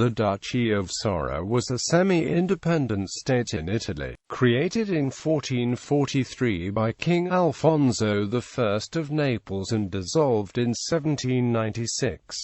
The Duchy of Sora was a semi-independent state in Italy, created in 1443 by King Alfonso I of Naples and dissolved in 1796.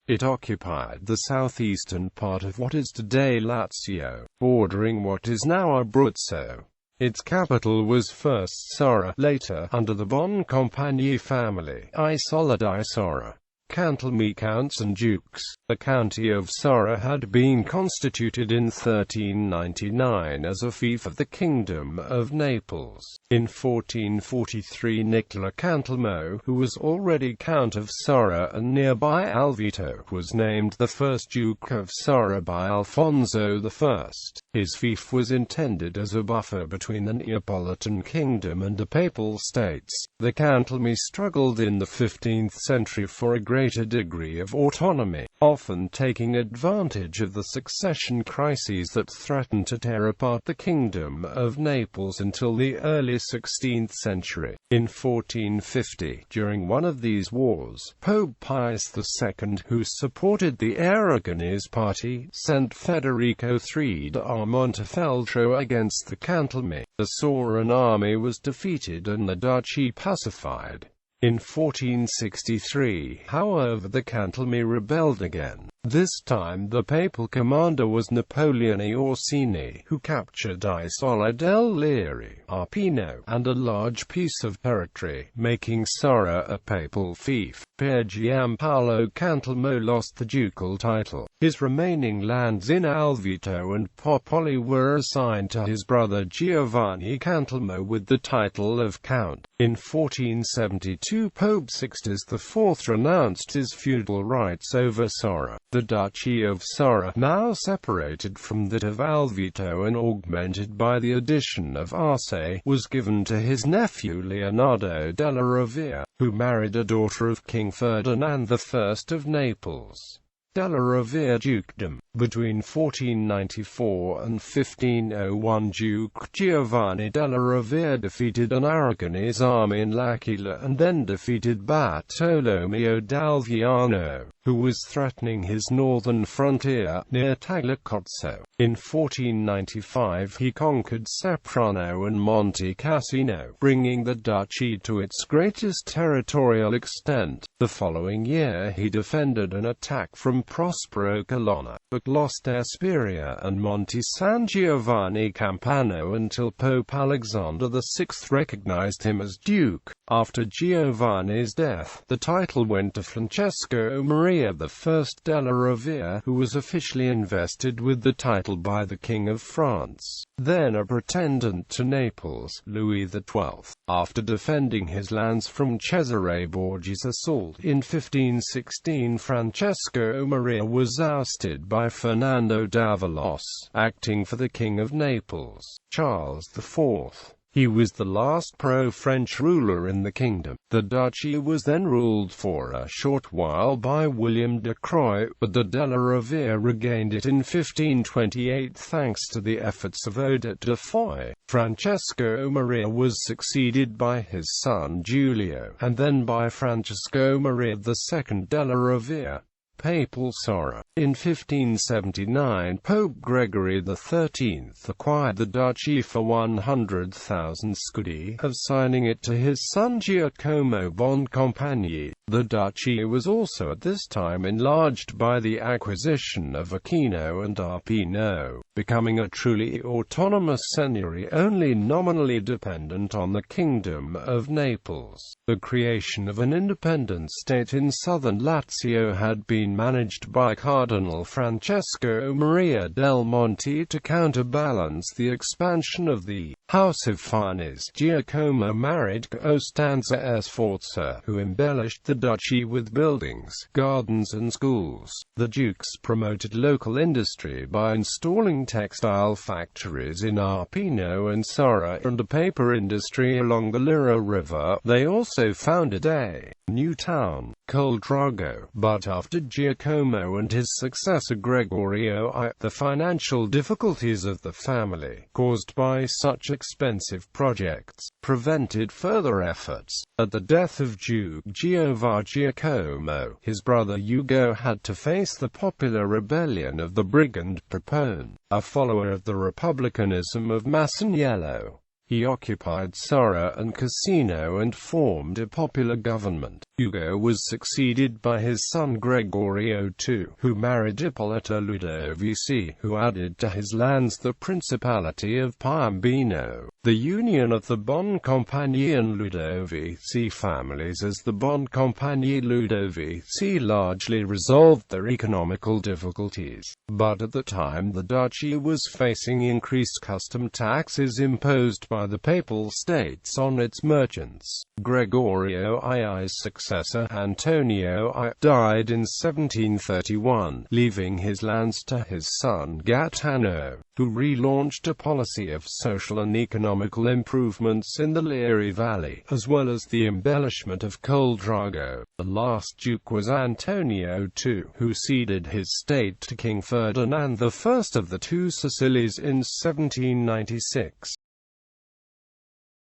It occupied the southeastern part of what is today Lazio, bordering what is now Abruzzo. Its capital was first Sora, later, under the Boncompagni family, Isola di Sora. Cantlemi counts and dukes. The county of Sora had been constituted in 1399 as a fief of the Kingdom of Naples. In 1443 Nicola Cantelmo, who was already Count of Sora and nearby Alvito, was named the first Duke of Sora by Alfonso I. His fief was intended as a buffer between the Neapolitan kingdom and the Papal States. The Cantlemi struggled in the 15th century for a greater degree of autonomy, often taking advantage of the succession crises that threatened to tear apart the Kingdom of Naples until the early 16th century. In 1450, during one of these wars, Pope Pius II, who supported the Aragonese party, sent Federico III da Montefeltro against the Cantlemi. The Soran army was defeated and the duchy pacified. In 1463, however, the Cantlemi rebelled again. This time the papal commander was Napoleone Orsini, who captured Isola del Liri, Arpino, and a large piece of territory, making Sora a papal fief. Pier Giampaolo Cantelmo lost the ducal title. His remaining lands in Alvito and Popoli were assigned to his brother Giovanni Cantelmo with the title of Count. In 1472 Pope Sixtus IV renounced his feudal rights over Sora. The Duchy of Sora, now separated from that of Alvito and augmented by the addition of Arce, was given to his nephew Leonardo della Rovere, who married a daughter of King Ferdinand I of Naples. Della Rovere Dukedom. Between 1494 and 1501 Duke Giovanni della Rovere defeated an Aragonese army in L'Aquila and then defeated Bartolomeo d'Alviano, who was threatening his northern frontier, near Tagliacozzo. In 1495 he conquered Ceprano and Monte Cassino, bringing the duchy to its greatest territorial extent. The following year he defended an attack from Prospero Colonna, but lost Esperia and Monte San Giovanni Campano until Pope Alexander VI recognized him as Duke. After Giovanni's death, the title went to Francesco Maria I della Rovere, who was officially invested with the title by the King of France, then a pretendant to Naples, Louis XII. After defending his lands from Cesare Borgia's assault in 1516, Francesco Maria was ousted by Fernando d'Avalos, acting for the King of Naples, Charles IV. He was the last pro-French ruler in the kingdom. The duchy was then ruled for a short while by William de Croix, but the della Rovere regained it in 1528 thanks to the efforts of Odette de Foix. Francesco Maria was succeeded by his son Giulio, and then by Francesco Maria II della Rovere. Papal Sora. In 1579 Pope Gregory XIII acquired the duchy for 100,000 scudi, assigning it to his son Giacomo Boncompagni. The duchy was also at this time enlarged by the acquisition of Aquino and Arpino, becoming a truly autonomous seigneury only nominally dependent on the Kingdom of Naples. The creation of an independent state in southern Lazio had been managed by Cardinal Francesco Maria del Monte to counterbalance the expansion of the House of Farnese. Giacomo married Costanza Sforza, who embellished the duchy with buildings, gardens and schools. The dukes promoted local industry by installing textile factories in Arpino and Sora and a paper industry along the Lira River. They also founded a new town, Coldrago. But after Giacomo and his successor Gregorio I, the financial difficulties of the family, caused by such expensive projects, prevented further efforts. At the death of Duke Giacomo, his brother Ugo had to face the popular rebellion of the brigand Prepone, a follower of the republicanism of Masaniello. He occupied Sora and Cassino and formed a popular government. Ugo was succeeded by his son Gregorio II, who married Ippolita Ludovici, who added to his lands the Principality of Piombino. The union of the Boncompagni and Ludovici families as the Boncompagni Ludovici largely resolved their economical difficulties. But at the time the duchy was facing increased custom taxes imposed by the Papal States on its merchants. Gregorio I's successor, Antonio I, died in 1731, leaving his lands to his son Gaetano, who relaunched a policy of social and economical improvements in the Liri Valley, as well as the embellishment of Coldrago. The last duke was Antonio II, who ceded his state to King Ferdinand I of the Two Sicilies in 1796.